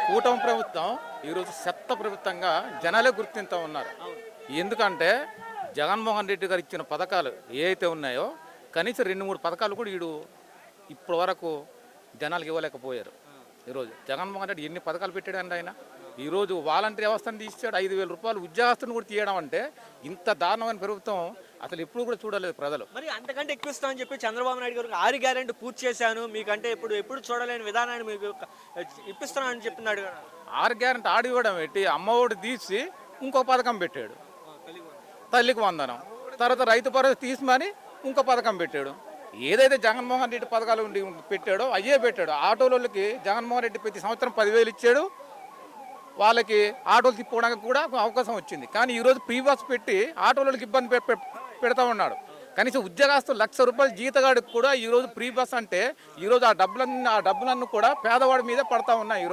కూటమి ప్రభుత్వం ఈరోజు చెత్త ప్రభుత్వంగా జనాలే గుర్తింతా ఉన్నారు. ఎందుకంటే జగన్మోహన్ రెడ్డి గారు ఇచ్చిన పథకాలు ఏవైతే ఉన్నాయో కనీసం 2-3 పథకాలు కూడా ఇప్పటి వరకు జనాలకు ఇవ్వలేకపోయారు. ఈరోజు జగన్మోహన్ రెడ్డి ఎన్ని పథకాలు పెట్టాడండి ఆయన. ఈరోజు వాలంటీర్ వ్యవస్థను తీసాడు. 5,000 రూపాయలు ఉద్యోగస్తుని కూడా తీయడం అంటే ఇంత దారుణమైన ప్రభుత్వం అసలు ఎప్పుడు కూడా చూడలేదు ప్రజలు. మరి అంతకంటే ఎక్కువ ఇస్తామని చెప్పి చంద్రబాబు నాయుడు గారు 6 గ్యారెంటీ పూర్తి చేశాను మీకంటే ఎప్పుడు చూడలేని విధానాన్ని మీకు ఇప్పిస్తున్నానని చెప్తున్నాడు కదా. 6 గ్యారెంటీ ఆడి ఇవ్వడం పెట్టి అమ్మఒడి తీసి ఇంకో పథకం పెట్టాడు, తల్లికి వందనం. తర్వాత రైతు భరోసా తీసిమని ఇంకో పథకం పెట్టాడు. ఏదైతే జగన్మోహన్ రెడ్డి పథకాలు పెట్టాడో అయ్యే పెట్టాడు. ఆటోలకి జగన్మోహన్ రెడ్డి ప్రతి సంవత్సరం 10,000 ఇచ్చాడు. వాళ్ళకి ఆటోలు తిప్పుకోవడానికి కూడా అవకాశం వచ్చింది. కానీ ఈరోజు ఫ్రీ బస్ పెట్టి ఆటోలకి ఇబ్బంది పెడతా ఉన్నాడు. కనీసం ఉద్యోగస్తులు 1,00,000 రూపాయలు జీతగాడికి కూడా ఈరోజు ఫ్రీ బస్ అంటే ఈరోజు ఆ డబ్బులన్నీ కూడా పేదవాడి మీద పడతా ఉన్నాయి ఈరోజు.